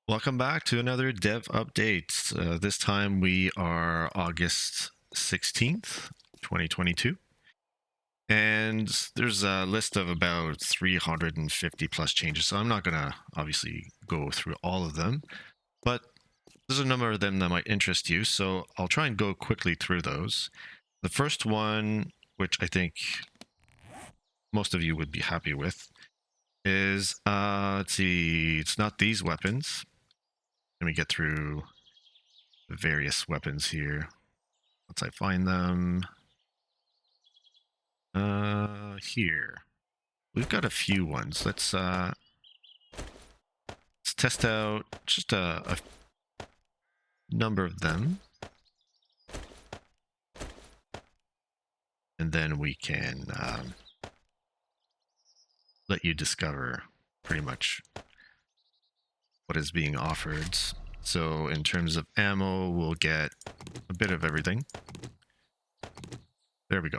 Welcome back to another dev update. This time we are August 16th, 2022. And there's a list of about 350 plus changes. So I'm not going to obviously go through all of them, but there's a number of them that might interest you. So I'll try and go quickly through those. The first one, which I think most of you would be happy with, is let's see, it's not these weapons. Let me get through the various weapons here. Once I find them. Here. We've got a few ones. Let's test out just a number of them. And then we can let you discover pretty much what is being offered. So in terms of ammo, we'll get a bit of everything. There we go.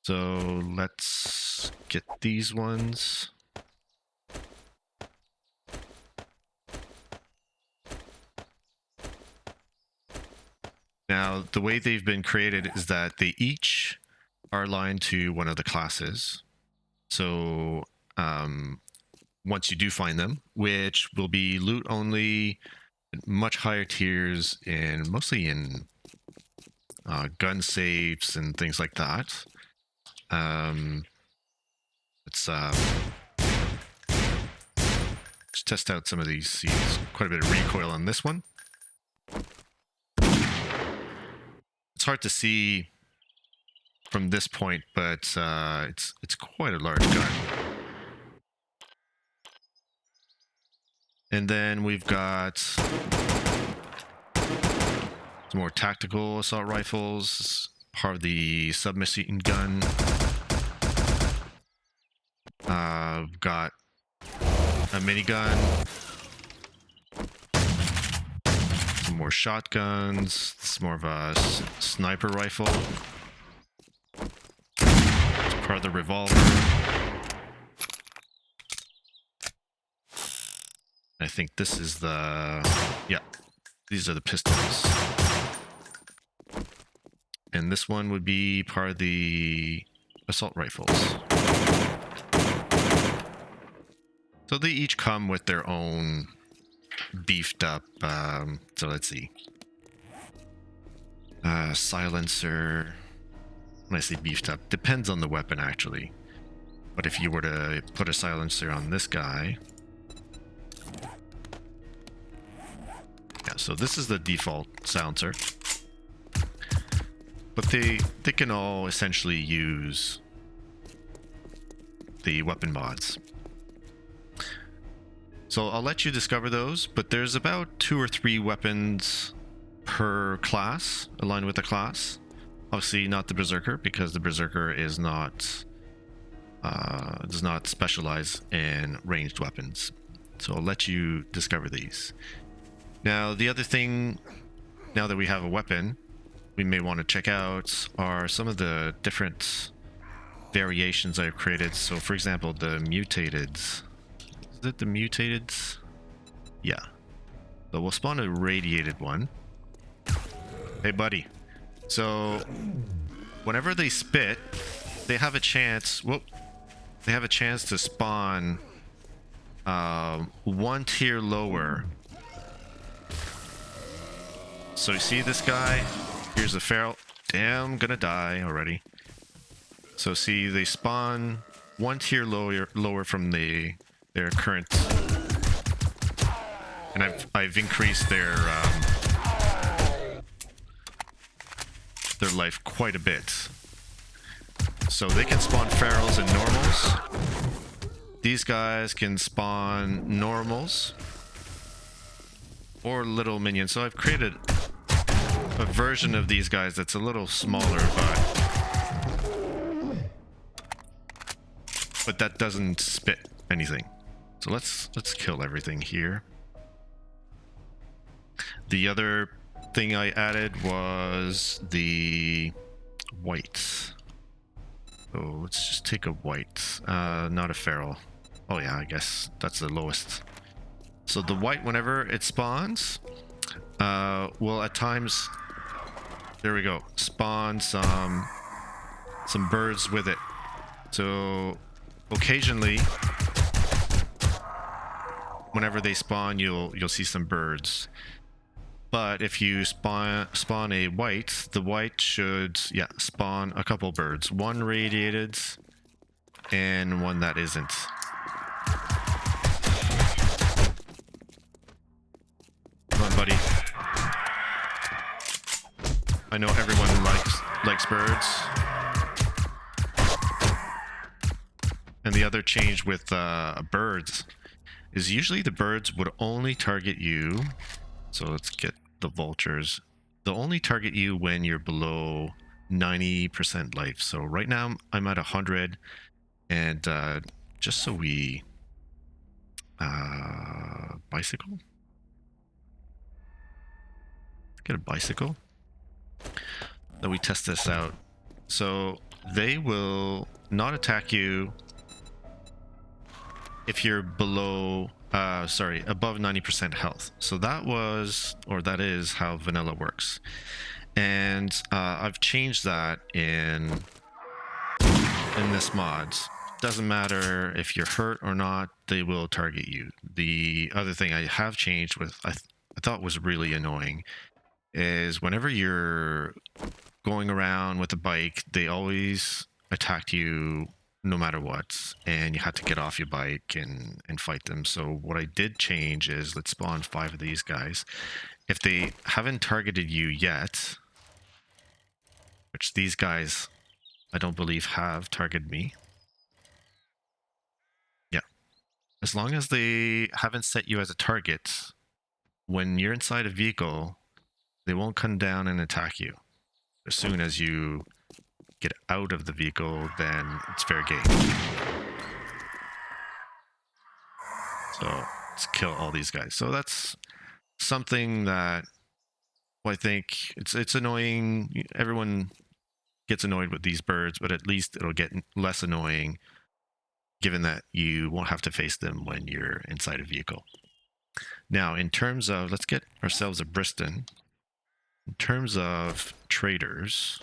So let's get these ones. Now, the way they've been created is that they each are aligned to one of the classes. So once you do find them, which will be loot only, much higher tiers, and mostly in gun safes and things like that. Let's test out some of these. See, there's quite a bit of recoil on this one. It's hard to see from this point, but it's quite a large gun. And then we've got some more tactical assault rifles, part of the submachine gun. We've got a minigun, some more shotguns. It's more of a sniper rifle. It's part of the revolver. I think this is the, yeah, these are the pistols. And this one would be part of the assault rifles. So they each come with their own beefed up, so let's see. Silencer, when I say beefed up, depends on the weapon actually. But if you were to put a silencer on this guy, yeah, so this is the default silencer. But they can all essentially use the weapon mods. So I'll let you discover those, but there's about 2 or 3 weapons per class, aligned with the class. Obviously not the Berserker, because the Berserker is not does not specialize in ranged weapons. So I'll let you discover these. Now, the other thing, now that we have a weapon, we may want to check out are some of the different variations I've created. So for example, the mutated. Is it the mutated? Yeah. So we'll spawn a radiated one. Hey buddy. So whenever they spit, they have a chance, they have a chance to spawn one tier lower. So you see this guy? Here's the feral. Damn, I'm gonna die already. So see, they spawn one tier lower from their current, and I've increased their life quite a bit. So they can spawn ferals and normals. These guys can spawn normals or little minions. So I've created a version of these guys that's a little smaller, but that doesn't spit anything. So let's kill everything here. The other thing I added was the white. So let's just take a white, not a feral. Oh yeah, I guess that's the lowest. So the white, whenever it spawns, will at times, there we go, spawn some birds with it. So occasionally, whenever they spawn, you'll see some birds. But if you spawn a white, the white should spawn a couple birds, one radiated and one that isn't. Come on, buddy. I know everyone likes birds. And the other change with birds is usually the birds would only target you. So let's get the vultures. They'll only target you when you're below 90% life. So right now I'm at 100, and just so we bicycle. Let's get a bicycle. Then we test this out. So they will not attack you if you're below above 90% health. So that is how vanilla works. And I've changed that in this mod. Doesn't matter if you're hurt or not, they will target you. The other thing I have changed with I thought was really annoying is whenever you're going around with a bike, they always attack you no matter what, and you had to get off your bike and fight them. So what I did change is let's spawn 5 of these guys. If they haven't targeted you yet, which these guys I don't believe have targeted me. Yeah. As long as they haven't set you as a target, when you're inside a vehicle, they won't come down and attack you. As soon as you get out of the vehicle, then it's fair game. So let's kill all these guys. So that's something that, well, I think it's annoying. Everyone gets annoyed with these birds, but at least it'll get less annoying given that you won't have to face them when you're inside a vehicle. Now, in terms of, let's get ourselves a Briston. In terms of traders,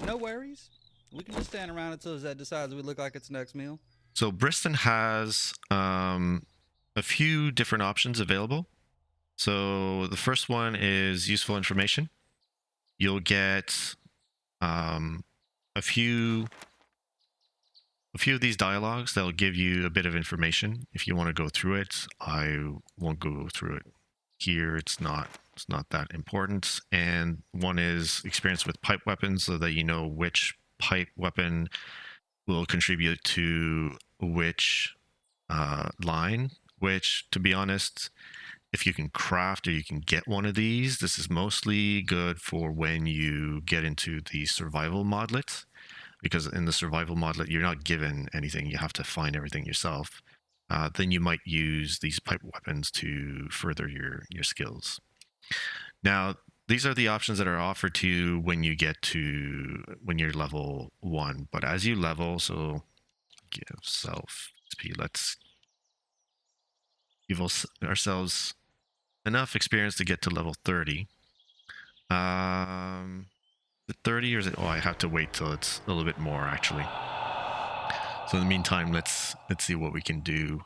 no worries. We can just stand around until Zed decides we look like it's next meal. So Briston has a few different options available. So the first one is useful information. You'll get a few of these dialogues that'll give you a bit of information. If you want to go through it, I won't go through it here. It's not that important. And one is experience with pipe weapons, so that you know which pipe weapon will contribute to which line, which, to be honest, if you can craft or you can get one of these, this is mostly good for when you get into the survival modlet, because in the survival modlet, you're not given anything. You have to find everything yourself. Then you might use these pipe weapons to further your skills. Now, these are the options that are offered to you when you're level 1. But as you level, so give self XP, let's give ourselves enough experience to get to level 30. The 30, or is it? Oh, I have to wait till it's a little bit more, actually. So in the meantime, let's see what we can do.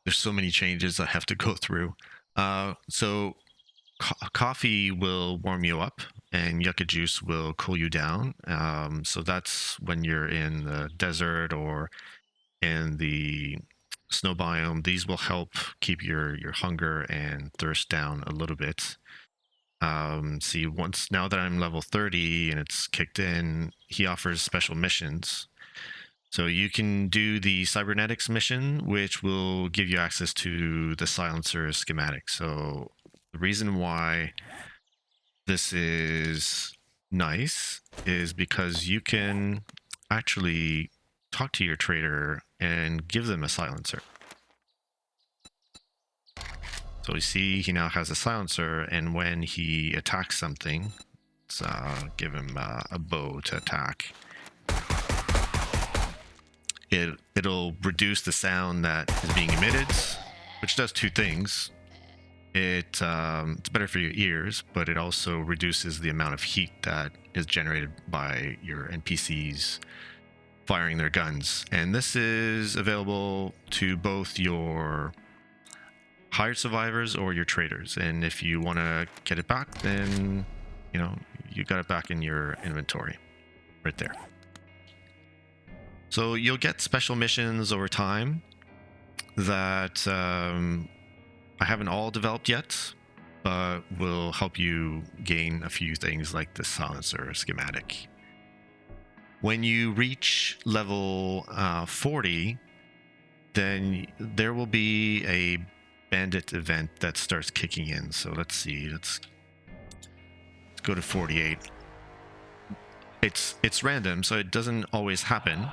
There's so many changes I have to go through. So coffee will warm you up, and yucca juice will cool you down. So that's when you're in the desert or in the snow biome. These will help keep your hunger and thirst down a little bit. See, now that I'm level 30 and it's kicked in, he offers special missions. So you can do the Cybernetics Mission, which will give you access to the silencer schematic. So the reason why this is nice is because you can actually talk to your trader and give them a silencer. So you see he now has a silencer, and when he attacks something, let's give him a bow to attack. it'll reduce the sound that is being emitted, which does two things. It's better for your ears, but it also reduces the amount of heat that is generated by your NPCs firing their guns. And this is available to both your hired survivors or your traders. And if you want to get it back, then you got it back in your inventory right there. So you'll get special missions over time that I haven't all developed yet, but will help you gain a few things like the silencer schematic. When you reach level 40, then there will be a bandit event that starts kicking in. So let's see, let's go to 48. It's random, so it doesn't always happen.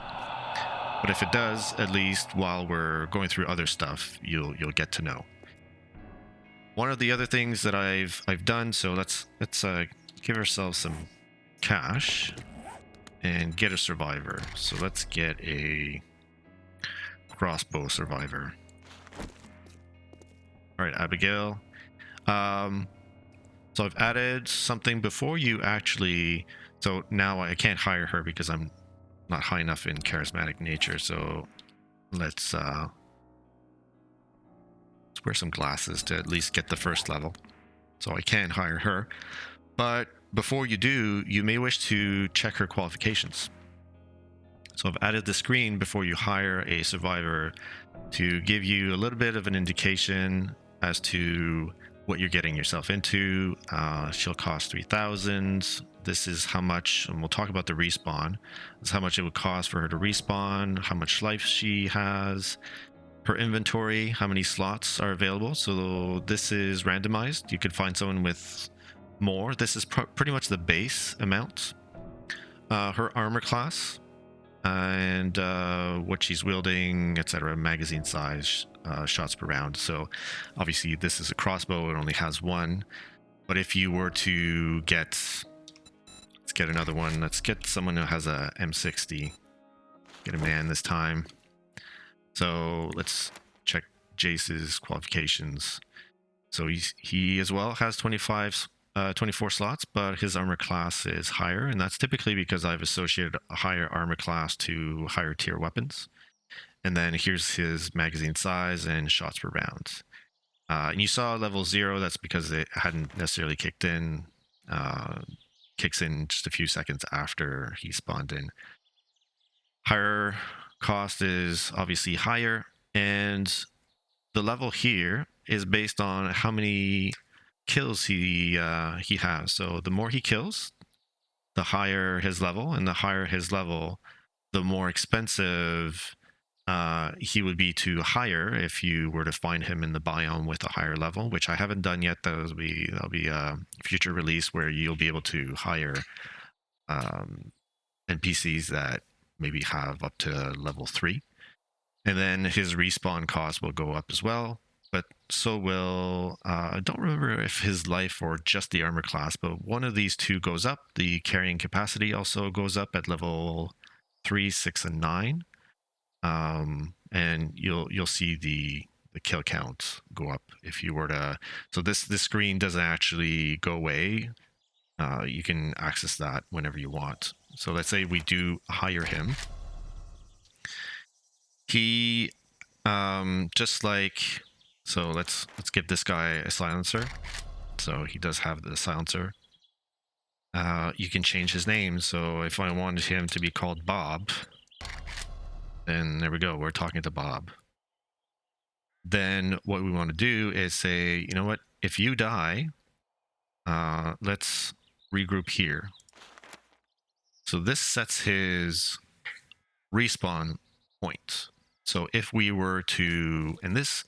But if it does, at least while we're going through other stuff, you'll get to know. One of the other things that I've done, so let's give ourselves some cash and get a survivor. So let's get a crossbow survivor. All right, Abigail. So I've added something before you actually. So now I can't hire her because I'm not high enough in charismatic nature. So let's wear some glasses to at least get the first level. So I can hire her. But before you do, you may wish to check her qualifications. So I've added the screen before you hire a survivor to give you a little bit of an indication as to what you're getting yourself into. She'll cost 3,000. This is how much, and we'll talk about the respawn. This is how much it would cost for her to respawn, how much life she has, her inventory, how many slots are available. So this is randomized. You could find someone with more. This is pretty much the base amount. Her armor class and what she's wielding, etc. Magazine size, shots per round. So obviously this is a crossbow. It only has one. But if you were to get, let's get another one. Let's get someone who has a M60. Get a man this time. So let's check Jace's qualifications. So he as well has 24 slots, but his armor class is higher, and that's typically because I've associated a higher armor class to higher tier weapons. And then here's his magazine size and shots per round. And you saw level 0, that's because it hadn't necessarily kicked in. Kicks in just a few seconds after he spawned in. Higher cost is obviously higher, and the level here is based on how many kills he has. So the more he kills, the higher his level, and the higher his level, the more expensive he would be to hire if you were to find him in the biome with a higher level, which I haven't done yet. That'll be a future release where you'll be able to hire NPCs that maybe have up to level 3. And then his respawn cost will go up as well, but so will, I don't remember if his life or just the armor class, but one of these two goes up. The carrying capacity also goes up at level 3, 6, and 9. And you'll see the kill count go up if you were to. So this screen doesn't actually go away. You can access that whenever you want. So let's say we do hire him. He just like, so let's give this guy a silencer. So he does have the silencer. You can change his name. So if I wanted him to be called Bob, then there we go, we're talking to Bob. Then what we want to do is say, you know what, if you die, let's regroup here. So this sets his respawn point. So if we were to, and this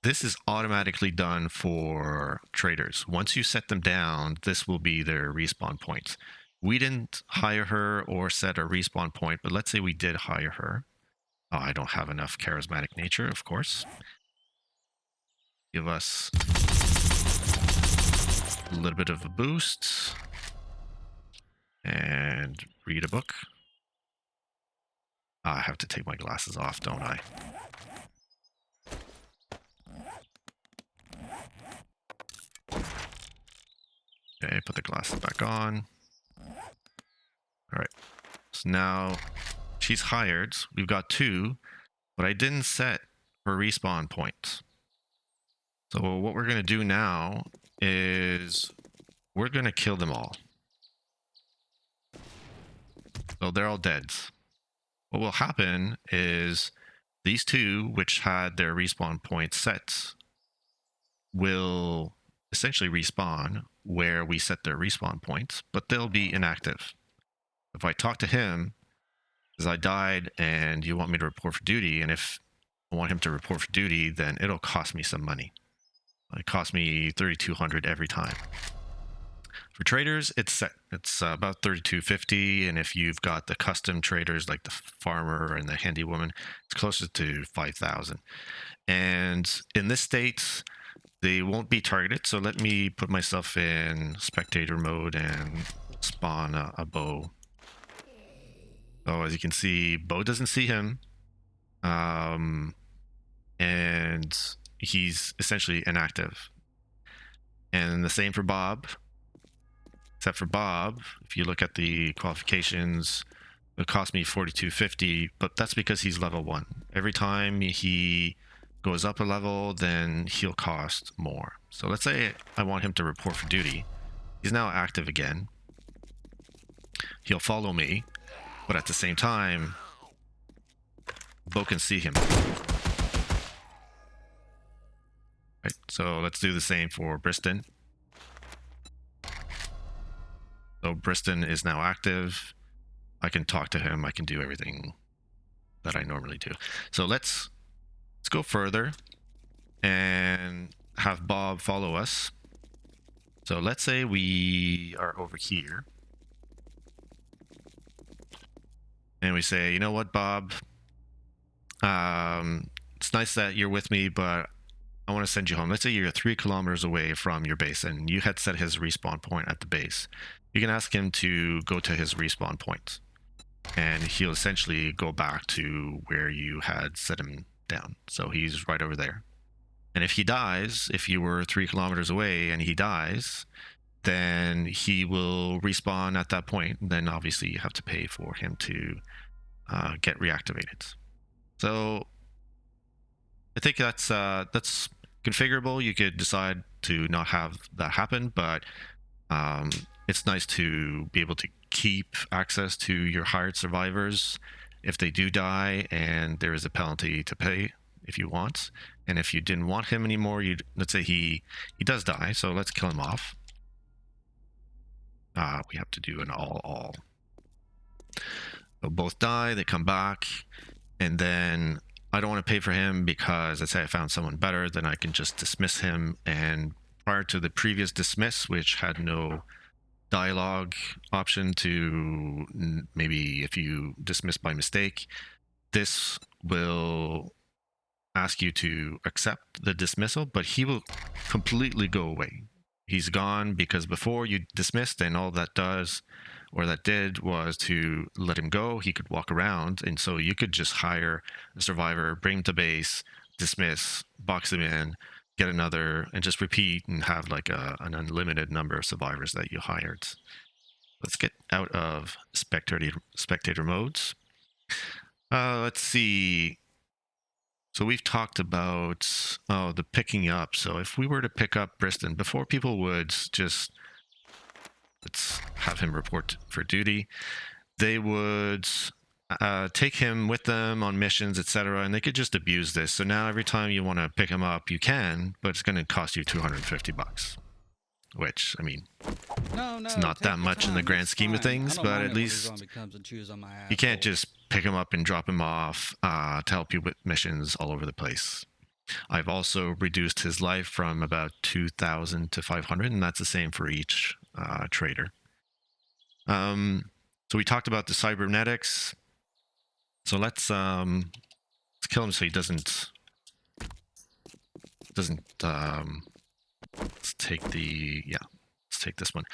is automatically done for traders. Once you set them down, this will be their respawn point. We didn't hire her or set a respawn point, but let's say we did hire her. Oh, I don't have enough charismatic nature, of course. Give us a little bit of a boost. And read a book. I have to take my glasses off, don't I? Okay, put the glasses back on. Alright. So now she's hired. We've got 2, but I didn't set her respawn point. So what we're going to do now is we're going to kill them all. So they're all dead. What will happen is these 2, which had their respawn points set, will essentially respawn where we set their respawn points, but they'll be inactive. If I talk to him, because I died and you want me to report for duty, and if I want him to report for duty, then it'll cost me some money. It costs me 3,200 every time. For traders, it's set. It's about 3,250, and if you've got the custom traders like the farmer and the handy woman, it's closer to 5,000. And in this state, they won't be targeted. So let me put myself in spectator mode and spawn a bow. So as you can see, Bo doesn't see him, and he's essentially inactive. And the same for Bob. Except for Bob, if you look at the qualifications, it cost me 4,250, but that's because he's level 1. Every time he goes up a level, then he'll cost more. So let's say I want him to report for duty. He's now active again. He'll follow me, but at the same time, Bo can see him. Right, so let's do the same for Briston. So Briston is now active. I can talk to him. I can do everything that I normally do. So let's go further and have Bob follow us. So let's say we are over here. And we say, you know what, Bob? It's nice that you're with me, but I want to send you home. Let's say you're 3 kilometers away from your base and you had set his respawn point at the base. You can ask him to go to his respawn point, and he'll essentially go back to where you had set him down. So he's right over there. And if he dies, if you were 3 kilometers away and he dies, then he will respawn at that point. Then obviously you have to pay for him to get reactivated. So I think that's configurable. You could decide to not have that happen, but it's nice to be able to keep access to your hired survivors if they do die, and there is a penalty to pay if you want. And if you didn't want him anymore, let's say he does die, so let's kill him off. We have to do an all. So both die, they come back, and then I don't want to pay for him because let's say I found someone better, then I can just dismiss him. And prior to the previous dismiss, which had no dialogue option to maybe if you dismiss by mistake, this will ask you to accept the dismissal, but he will completely go away. He's gone because before you dismissed, and all that does or that did was to let him go. He could walk around, and so you could just hire a survivor, bring him to base, dismiss, box him in, get another, and just repeat and have like an unlimited number of survivors that you hired. Let's get out of spectator modes. Let's see. So we've talked about the picking up. So if we were to pick up Briston, before people would just, let's have him report for duty, they would take him with them on missions, etc., and they could just abuse this. So now every time you want to pick him up, you can, but it's going to cost you $250, which, I mean, it's not that much in the grand scheme of things, but at least you can't just pick him up and drop him off to help you with missions all over the place. I've also reduced his life from about 2,000 to 500, and that's the same for each trader. So we talked about the cybernetics. So let's kill him so he doesn't let's take this one,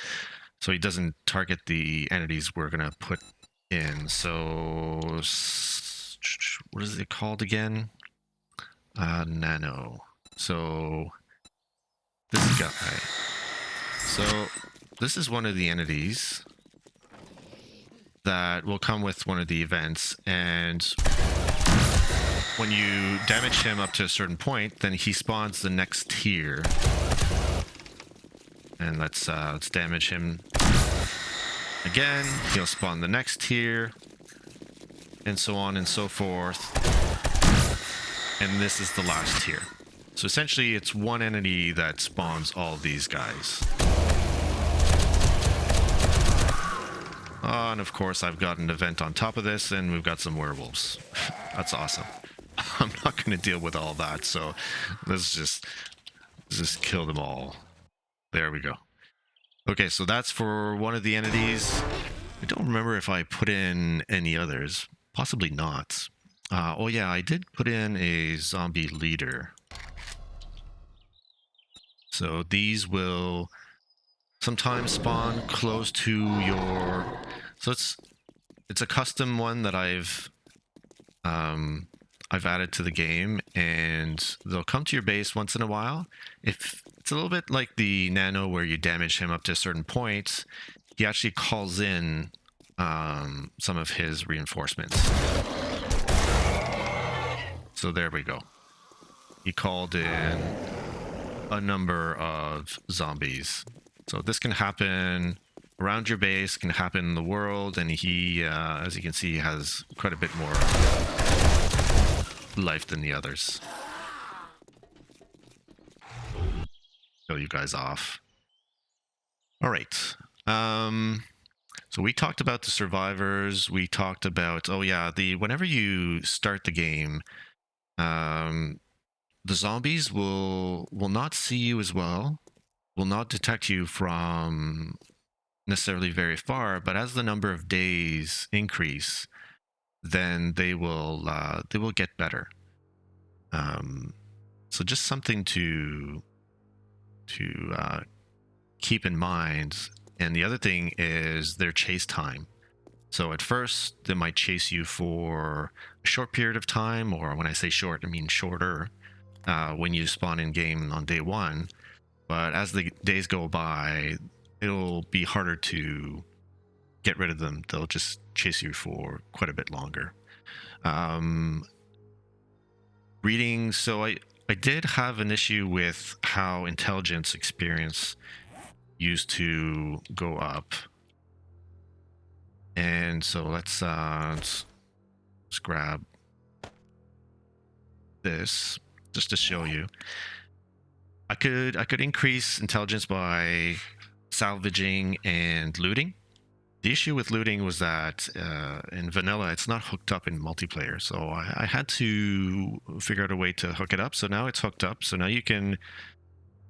so he doesn't target the entities we're gonna put in. So what is it called again? Nano. So this guy. So this is one of the entities that will come with one of the events, and when you damage him up to a certain point, then he spawns the next tier. And let's damage him again. He'll spawn the next tier, and so on and so forth. And this is the last tier. So essentially, it's one entity that spawns all these guys. And of course, I've got an event on top of this, and we've got some werewolves. That's awesome. I'm not going to deal with all that, so let's just kill them all. There we go. Okay, so that's for one of the entities. I don't remember if I put in any others. Possibly not. Oh yeah, I did put in a zombie leader. So these will sometimes spawn close to your... So it's a custom one that I've added to the game, and they'll come to your base once in a while. If it's a little bit like the Nano where you damage him up to a certain point, he actually calls in some of his reinforcements. So there we go. He called in a number of zombies. So this can happen around your base, can happen in the world, and he, as you can see, has quite a bit more life than the others. Kill you guys off. All right. So we talked about the survivors. We talked about, oh yeah, whenever you start the game, the zombies will not see you as well, will not detect you from necessarily very far, but as the number of days increase, then they will get better. So just something to keep in mind. And the other thing is their chase time. So at first they might chase you for a short period of time, or when I say short, I mean shorter, when you spawn in game on day one. But as the days go by, it'll be harder to get rid of them. They'll just chase you for quite a bit longer. Reading, so I did have an issue with how intelligence experience used to go up. And so let's grab this just to show you. I could increase intelligence by salvaging and looting. The issue with looting was that in vanilla, it's not hooked up in multiplayer. So I had to figure out a way to hook it up. So now it's hooked up. So now you can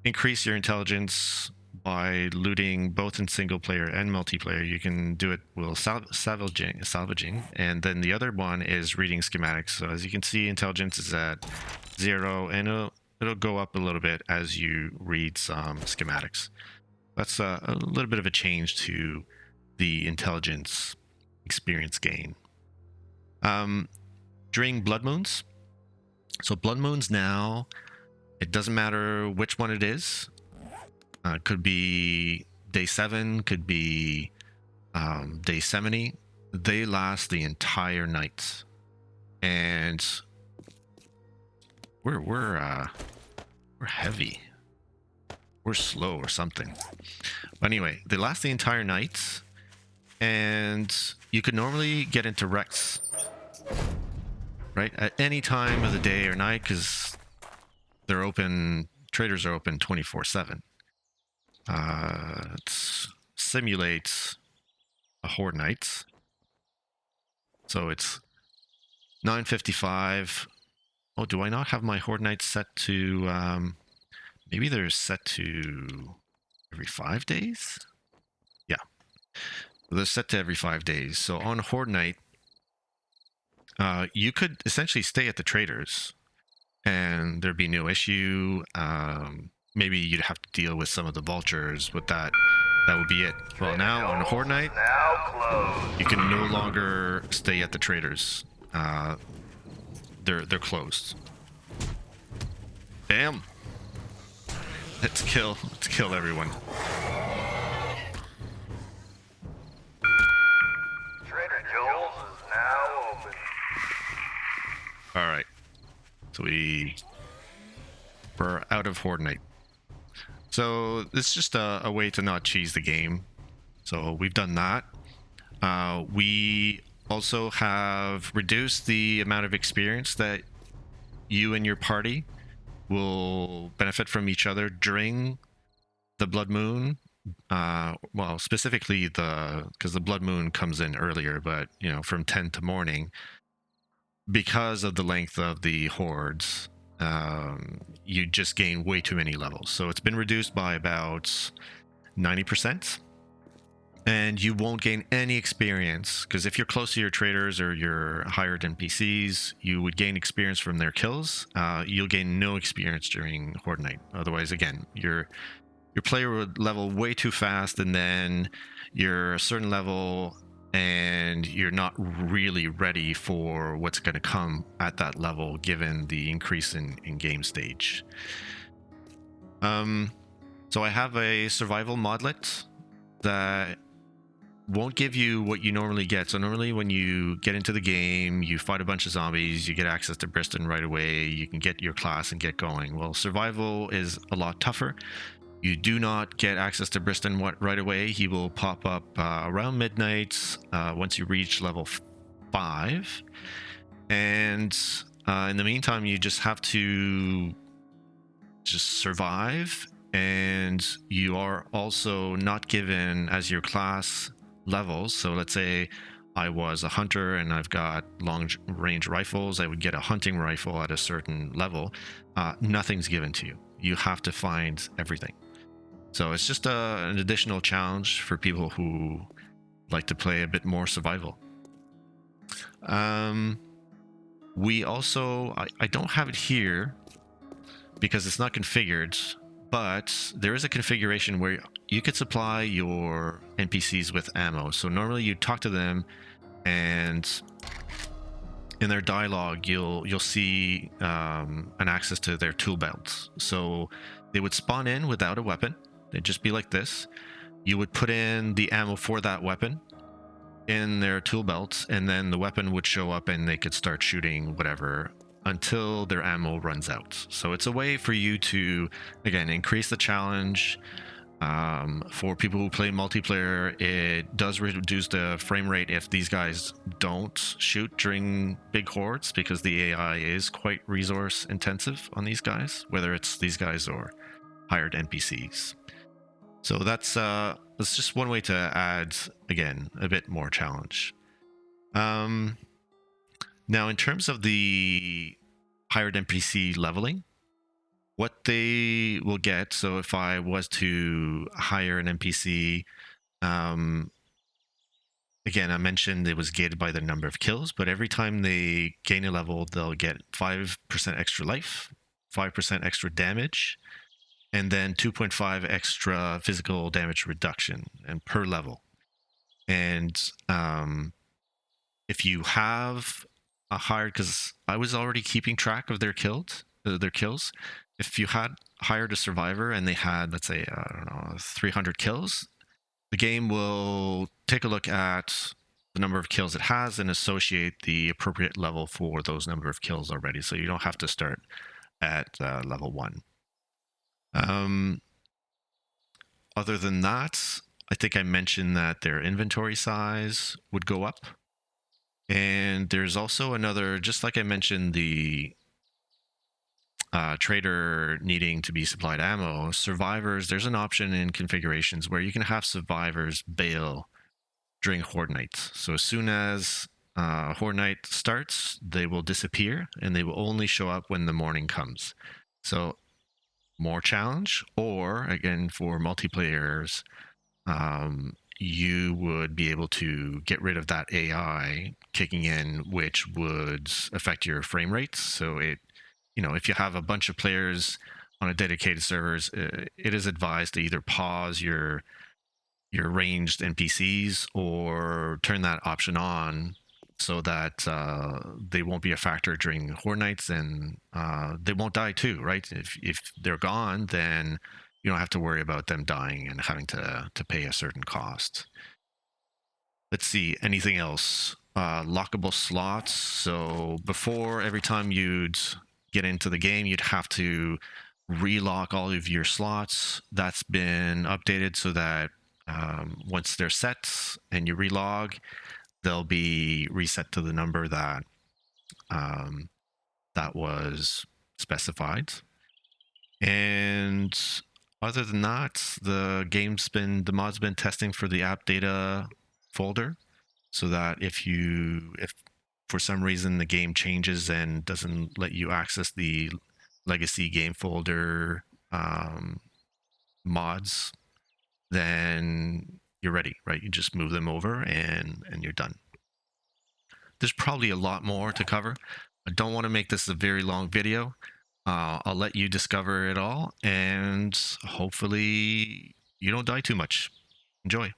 increase your intelligence by looting both in single player and multiplayer. You can do it with salvaging. And then the other one is reading schematics. So as you can see, intelligence is at 0, and it'll go up a little bit as you read some schematics. That's a little bit of a change to the intelligence experience gain. During blood moons, so blood moons now, it doesn't matter which one it is. Could be day 7, could be day 70. They last the entire night, and we're heavy. We're slow or something. But anyway, they last the entire night, and you could normally get into wrecks, right, at any time of the day or night, because they're open. Traders are open 24/7. It simulates a horde night. So it's 9:55. Oh, do I not have my horde nights set to? Maybe they're set to every 5 days. Yeah, they're set to every 5 days. So on horde night, you could essentially stay at the traders, and there'd be no issue. Maybe you'd have to deal with some of the vultures, but that would be it. Well, now on horde night, you can no longer stay at the traders. they're closed. Damn. Let's kill everyone. Trader Joel's is now open. All right. So we're out of Horde Night. So it's just a way to not cheese the game. So we've done that. We also have reduced the amount of experience that you and your party will benefit from each other during the Blood Moon. Well, specifically because the Blood Moon comes in earlier, but from 10 to morning, because of the length of the hordes, you just gain way too many levels. So it's been reduced by about 90%. And you won't gain any experience, because if you're close to your traders or your hired NPCs, you would gain experience from their kills. You'll gain no experience during Horde Night. Otherwise, again, your player would level way too fast, and then you're a certain level and you're not really ready for what's going to come at that level, given the increase in game stage. So I have a survival modlet that won't give you what you normally get. So normally when you get into the game, you fight a bunch of zombies, you get access to Briston right away, you can get your class and get going. Well, survival is a lot tougher. You do not get access to Briston right away. He will pop up around midnight once you reach level 5. And in the meantime, you just have to just survive. And you are also not given as your class levels. So let's say I was a hunter and I've got long range rifles. I would get a hunting rifle at a certain level. Nothing's given to you. You have to find everything. So it's just an additional challenge for people who like to play a bit more survival. We also, I don't have it here because it's not configured, but there is a configuration where you could supply your NPCs with ammo. So normally you talk to them, and in their dialogue, you'll see an access to their tool belts. So they would spawn in without a weapon. They'd just be like this. You would put in the ammo for that weapon in their tool belts, and then the weapon would show up and they could start shooting whatever until their ammo runs out. So it's a way for you to, again, increase the challenge. For people who play multiplayer, it does reduce the frame rate if these guys don't shoot during big hordes, because the AI is quite resource intensive on these guys, whether it's these guys or hired NPCs. So that's just one way to add, again, a bit more challenge. Now, in terms of the hired NPC leveling, what they will get, so if I was to hire an NPC, again, I mentioned it was gated by the number of kills, but every time they gain a level, they'll get 5% extra life, 5% extra damage, and then 2.5 extra physical damage reduction and per level. And if you have a hired, because I was already keeping track of their kills. If you had hired a survivor and they had, let's say, 300 kills, the game will take a look at the number of kills it has and associate the appropriate level for those number of kills already. So you don't have to start at level 1. Other than that, I think I mentioned that their inventory size would go up. And there's also another, just like I mentioned, the trader needing to be supplied ammo, survivors, there's an option in configurations where you can have survivors bail during Horde Night. So as soon as Horde Night starts, they will disappear and they will only show up when the morning comes. So more challenge, or again, for multiplayers, you would be able to get rid of that AI kicking in, which would affect your frame rates. So it, if you have a bunch of players on a dedicated servers, it is advised to either pause your ranged NPCs or turn that option on so that they won't be a factor during horde nights, and they won't die too, right? If they're gone, then you don't have to worry about them dying and having to pay a certain cost. Let's see, anything else? Lockable slots. So before, every time you'd get into the game, you'd have to relock all of your slots. That's been updated so that once they're set and you relog, they'll be reset to the number that that was specified. And other than that, the mod's been testing for the app data folder, so that if for some reason the game changes and doesn't let you access the legacy game folder mods, then you're ready, right? You just move them over and you're done. There's probably a lot more to cover. I don't want to make this a very long video. I'll let you discover it all, and hopefully you don't die too much. Enjoy.